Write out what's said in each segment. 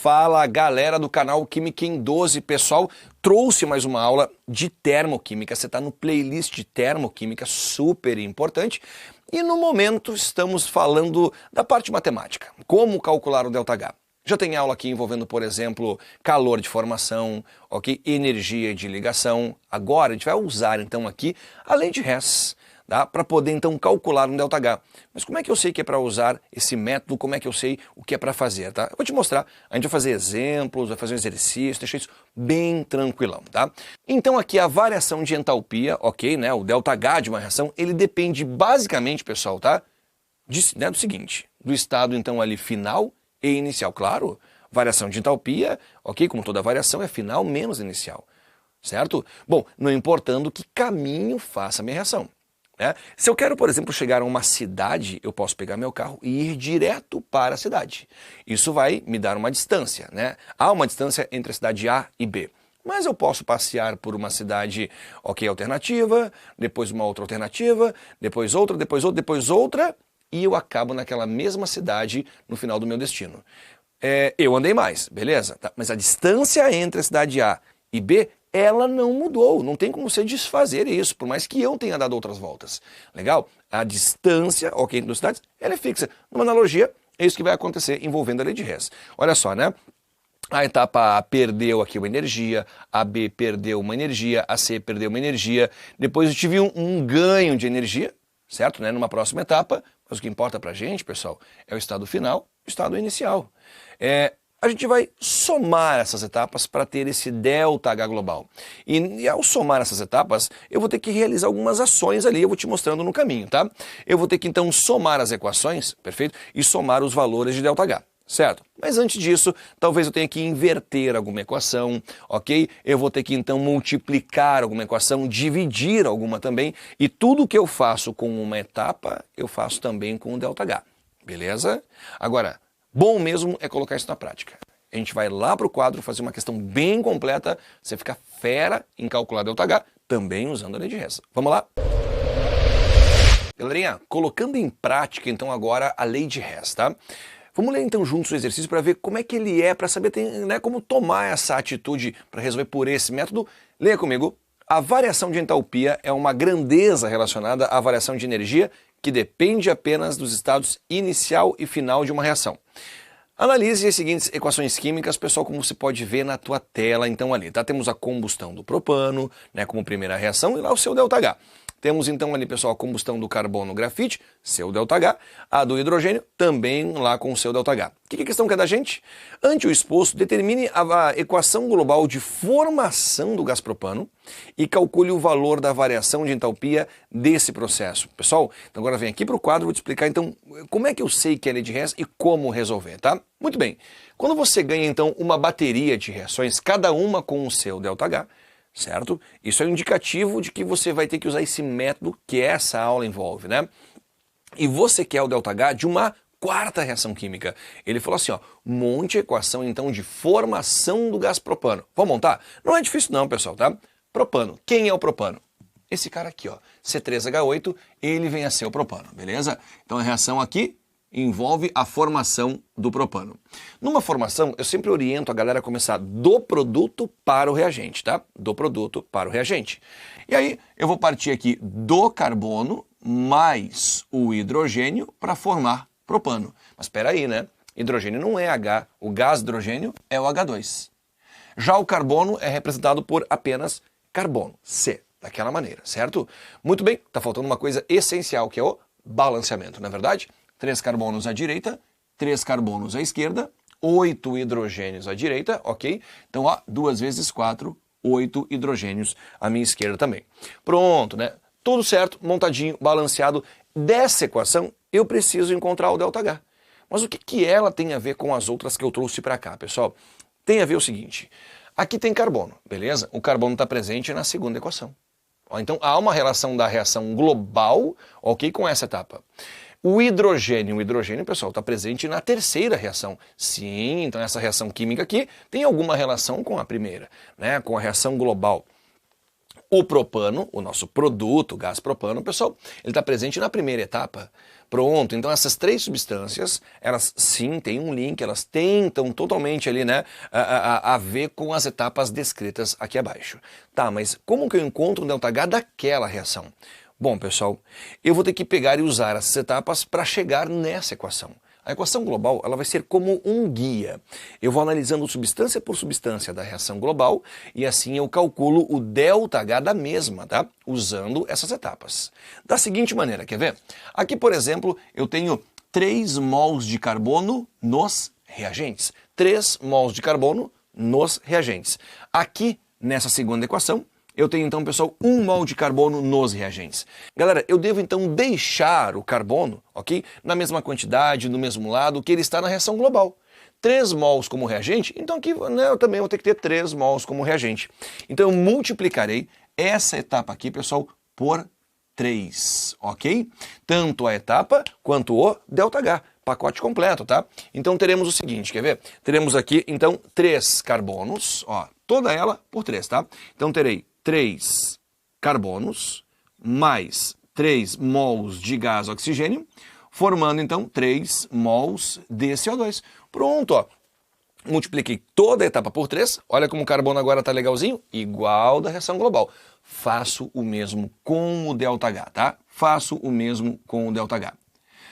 Fala galera do canal Química em 12, pessoal, trouxe mais uma aula de termoquímica, você está no playlist de termoquímica, super importante, e no momento estamos falando da parte matemática, como calcular o ΔH. Já tem aula aqui envolvendo, por exemplo, calor de formação, ok? Energia de ligação. Agora a gente vai usar então aqui a lei de Hess, tá? Para poder então calcular um ΔH. Mas como é que eu sei que é para usar esse método? Como é que eu sei o que é para fazer, tá? Eu vou te mostrar. A gente vai fazer exemplos, vai fazer um exercício, deixa isso bem tranquilão, tá? Então aqui a variação de entalpia, ok, né? O ΔH de uma reação, ele depende basicamente, pessoal, tá? Do seguinte, do estado então ali final e inicial. Claro, variação de entalpia, ok, como toda variação é final menos inicial, certo? Bom, não importando que caminho faça a minha reação. Se eu quero, por exemplo, chegar a uma cidade, eu posso pegar meu carro e ir direto para a cidade. Isso vai me dar uma distância, né? Há uma distância entre a cidade A e B. Mas eu posso passear por uma cidade, ok, alternativa, depois uma outra alternativa, depois outra, depois outra, depois outra, e eu acabo naquela mesma cidade no final do meu destino. Eu andei mais, beleza? Tá, mas a distância entre a cidade A e B, ela não mudou, não tem como você desfazer isso, por mais que eu tenha dado outras voltas. Legal? A distância, ok, entre duas cidades, ela é fixa. Numa analogia, é isso que vai acontecer envolvendo a lei de Hess. Olha só, né? A etapa A perdeu aqui uma energia, a B perdeu uma energia, a C perdeu uma energia, depois eu tive um ganho de energia, certo? Né? Numa próxima etapa, mas o que importa pra gente, pessoal, é o estado final e o estado inicial. A gente vai somar essas etapas para ter esse ΔH global. E ao somar essas etapas, eu vou ter que realizar algumas ações ali, eu vou te mostrando no caminho, tá? Eu vou ter que então somar as equações, perfeito? E somar os valores de ΔH, certo? Mas antes disso, talvez eu tenha que inverter alguma equação, ok? Eu vou ter que então multiplicar alguma equação, dividir alguma também, e tudo que eu faço com uma etapa, eu faço também com o ΔH, beleza? Agora, bom mesmo é colocar isso na prática. A gente vai lá para o quadro fazer uma questão bem completa, você fica fera em calcular ΔH, também usando a lei de Hess. Vamos lá? Galerinha, colocando em prática então agora a lei de Hess, tá? Vamos ler então juntos o exercício para ver como é que ele é, para saber né, como tomar essa atitude para resolver por esse método. Leia comigo. A variação de entalpia é uma grandeza relacionada à variação de energia que depende apenas dos estados inicial e final de uma reação. Analise as seguintes equações químicas, pessoal, como você pode ver na tua tela, então ali, tá? Temos a combustão do propano, né, como primeira reação, e lá o seu ΔH. Temos então ali, pessoal, a combustão do carbono grafite, seu ΔH, a do hidrogênio, também lá com o seu ΔH. O que a questão quer da gente? Ante o exposto, determine a equação global de formação do gás propano e calcule o valor da variação de entalpia desse processo. Pessoal, então agora vem aqui para o quadro, vou te explicar então como é que eu sei que é lei de Hess e como resolver, tá? Muito bem, quando você ganha então uma bateria de reações, cada uma com o seu ΔH, certo? Isso é um indicativo de que você vai ter que usar esse método que essa aula envolve, né? E você quer o ΔH de uma quarta reação química. Ele falou assim, ó, monte a equação então de formação do gás propano. Vamos montar? Não é difícil não, pessoal, tá? Propano. Quem é o propano? Esse cara aqui, ó, C3H8, ele vem a ser o propano, beleza? Então a reação aqui envolve a formação do propano. Numa formação, eu sempre oriento a galera a começar do produto para o reagente, tá? Do produto para o reagente. E aí, eu vou partir aqui do carbono mais o hidrogênio para formar propano. Mas espera aí, né? Hidrogênio não é H, o gás hidrogênio é o H2. Já o carbono é representado por apenas carbono, C, daquela maneira, certo? Muito bem, tá faltando uma coisa essencial, que é o balanceamento, não é verdade? 3 carbonos à direita, 3 carbonos à esquerda, 8 hidrogênios à direita, ok? Então, ó, 2 vezes 4, 8 hidrogênios à minha esquerda também. Pronto, né? Tudo certo, montadinho, balanceado. Dessa equação, eu preciso encontrar o ΔH. Mas o que ela tem a ver com as outras que eu trouxe para cá, pessoal? Tem a ver o seguinte, aqui tem carbono, beleza? O carbono está presente na segunda equação. Ó, então, há uma relação da reação global, ok, com essa etapa. O hidrogênio, pessoal, está presente na terceira reação. Sim, então essa reação química aqui tem alguma relação com a primeira, né? Com a reação global. O propano, o nosso produto, gás propano, pessoal, ele está presente na primeira etapa. Pronto, então essas três substâncias, elas sim têm um link, elas tentam totalmente ali, né, a ver com as etapas descritas aqui abaixo. Tá, mas como que eu encontro um ΔH daquela reação? Bom, pessoal, eu vou ter que pegar e usar essas etapas para chegar nessa equação. A equação global ela vai ser como um guia. Eu vou analisando substância por substância da reação global e assim eu calculo o ΔH da mesma, tá? Usando essas etapas. Da seguinte maneira, quer ver? Aqui, por exemplo, eu tenho 3 mols de carbono nos reagentes. 3 mols de carbono nos reagentes. Aqui, nessa segunda equação, eu tenho então, pessoal, 1 mol de carbono nos reagentes. Galera, eu devo então deixar o carbono, ok? Na mesma quantidade, no mesmo lado que ele está na reação global. 3 mols como reagente, então aqui né, eu também vou ter que ter 3 mols como reagente. Então eu multiplicarei essa etapa aqui, pessoal, por 3, ok? Tanto a etapa quanto o ΔH, pacote completo, tá? Então teremos o seguinte, quer ver? Teremos aqui, então, 3 carbonos, ó, toda ela por 3, tá? Então terei 3 carbonos mais 3 mols de gás oxigênio, formando então 3 mols de CO2. Pronto, ó. Multipliquei toda a etapa por 3, olha como o carbono agora está legalzinho, igual da reação global. Faço o mesmo com o ΔH, tá? Faço o mesmo com o ΔH.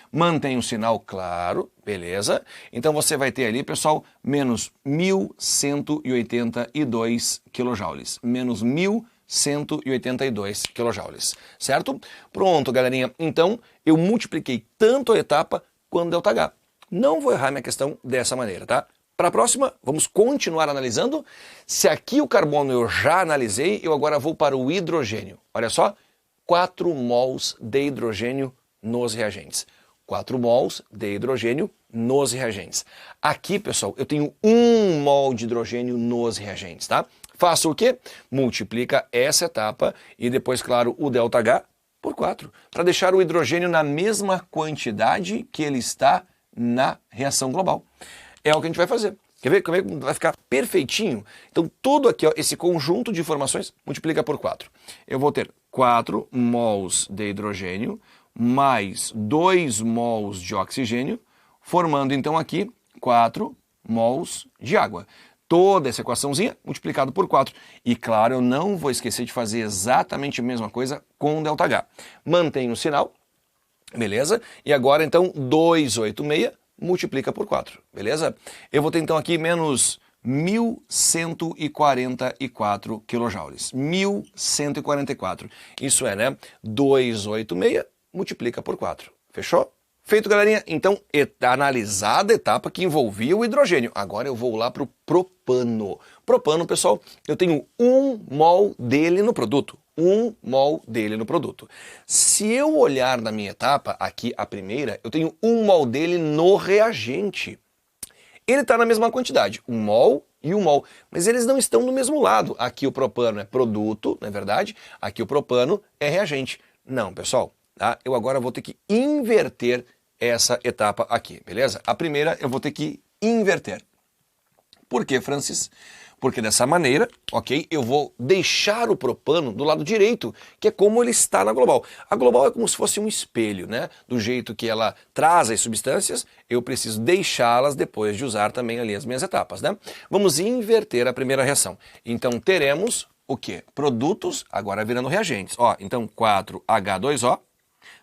Mantém o sinal claro, beleza? Então você vai ter ali, pessoal, menos 1.182 kJ. Menos 1.182 kJ, certo? Pronto, galerinha. Então, eu multipliquei tanto a etapa quanto o ΔH. Não vou errar minha questão dessa maneira, tá? Para a próxima, vamos continuar analisando. Se aqui o carbono eu já analisei, eu agora vou para o hidrogênio. Olha só, 4 mols de hidrogênio nos reagentes. 4 mols de hidrogênio nos reagentes. Aqui, pessoal, eu tenho 1 mol de hidrogênio nos reagentes, tá? Faço o quê? Multiplica essa etapa e depois, claro, o ΔH por 4, para deixar o hidrogênio na mesma quantidade que ele está na reação global. É o que a gente vai fazer. Quer ver como é que vai ficar perfeitinho? Então, tudo aqui, ó, esse conjunto de informações, multiplica por 4. Eu vou ter 4 mols de hidrogênio mais 2 mols de oxigênio, formando então aqui 4 mols de água. Toda essa equaçãozinha multiplicado por 4. E claro, eu não vou esquecer de fazer exatamente a mesma coisa com o ΔH. Mantenho o sinal, beleza? E agora então 286 multiplica por 4, beleza? Eu vou ter então aqui menos 1.144 kJ. 1.144. Isso é, né? 286 multiplica por 4. Fechou? Feito, galerinha? Então, analisada a etapa que envolvia o hidrogênio. Agora eu vou lá para o propano. Propano, pessoal, eu tenho 1 mol dele no produto. 1 mol dele no produto. Se eu olhar na minha etapa, aqui a primeira, eu tenho 1 mol dele no reagente. Ele está na mesma quantidade, 1 mol e 1 mol, mas eles não estão do mesmo lado. Aqui o propano é produto, não é verdade? Aqui o propano é reagente. Não, pessoal, tá? Eu agora vou ter que inverter essa etapa aqui, beleza? A primeira eu vou ter que inverter. Por quê, Francis? Porque dessa maneira, ok, eu vou deixar o propano do lado direito, que é como ele está na global. A global é como se fosse um espelho, né? Do jeito que ela traz as substâncias, eu preciso deixá-las depois de usar também ali as minhas etapas, né? Vamos inverter a primeira reação. Então teremos o quê? Produtos agora virando reagentes. Ó, então 4H2O,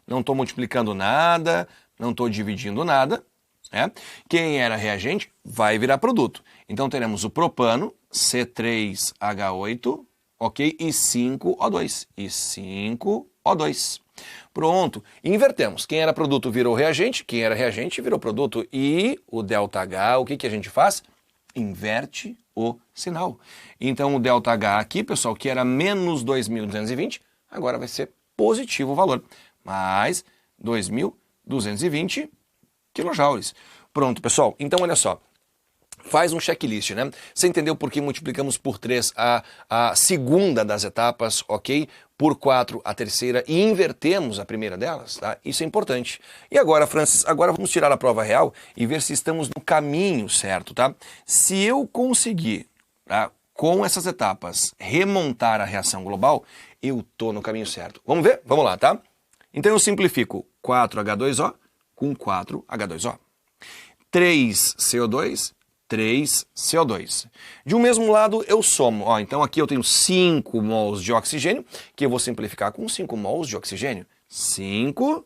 não estou multiplicando nada, não estou dividindo nada, né? Quem era reagente vai virar produto. Então teremos o propano, C3H8, ok? E 5O2. E 5O2. Pronto. Invertemos. Quem era produto virou reagente, quem era reagente virou produto. E o ΔH, o que que a gente faz? Inverte o sinal. Então o ΔH aqui, pessoal, que era menos 2.220, agora vai ser positivo o valor. Mais 2.220 kJ. Pronto, pessoal. Então, olha só. Faz um checklist, né? Você entendeu por que multiplicamos por 3 a segunda das etapas, ok? Por 4 a terceira e invertemos a primeira delas, tá? Isso é importante. E agora, Francis, agora vamos tirar a prova real e ver se estamos no caminho certo, tá? Se eu conseguir, tá, com essas etapas, remontar a reação global, eu tô no caminho certo. Vamos ver? Vamos lá, tá? Então eu simplifico 4H2O com 4H2O. 3CO2, 3CO2. De um mesmo lado eu somo. Ó, então aqui eu tenho 5 mols de oxigênio, que eu vou simplificar com 5 mols de oxigênio. 5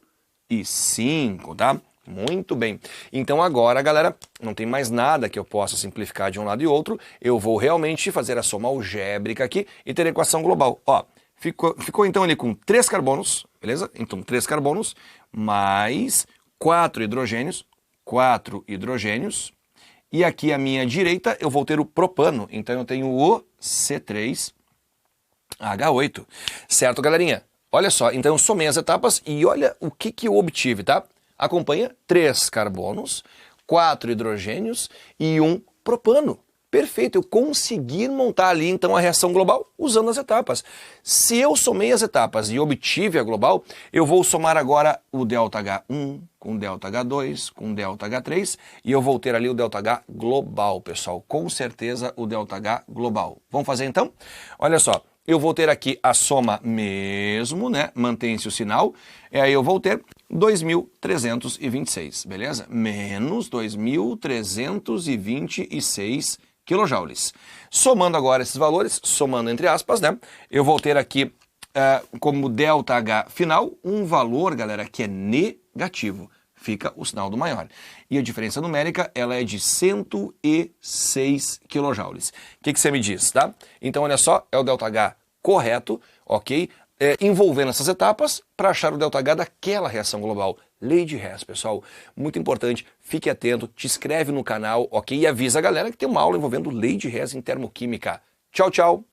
e 5, tá? Muito bem. Então agora, galera, não tem mais nada que eu possa simplificar de um lado e outro. Eu vou realmente fazer a soma algébrica aqui e ter a equação global. Ó, ficou então ali com 3 carbonos, beleza? Então 3 carbonos mais 4 hidrogênios, e aqui à minha direita eu vou ter o propano, então eu tenho o C3H8, certo, galerinha? Olha só, então eu somei as etapas e olha o que eu obtive, tá? Acompanha 3 carbonos, 4 hidrogênios e 1 propano. Perfeito, eu consegui montar ali então a reação global usando as etapas. Se eu somei as etapas e obtive a global, eu vou somar agora o ΔH1 com ΔH2 com ΔH3 e eu vou ter ali o ΔH global, pessoal. Com certeza o ΔH global. Vamos fazer então? Olha só, eu vou ter aqui a soma mesmo, né? Mantém-se o sinal. E aí eu vou ter 2.326, beleza? Menos 2.326 quilojoules. Somando agora esses valores, somando entre aspas, né? Eu vou ter aqui como ΔH final um valor, galera, que é negativo. Fica o sinal do maior. E a diferença numérica, ela é de 106 quilojoules. O que você me diz, tá? Então, olha só, é o ΔH correto, ok? Envolvendo essas etapas para achar o ΔH daquela reação global. Lei de Hess, pessoal, muito importante, fique atento, te inscreve no canal, ok? E avisa a galera que tem uma aula envolvendo lei de Hess em termoquímica. Tchau, tchau!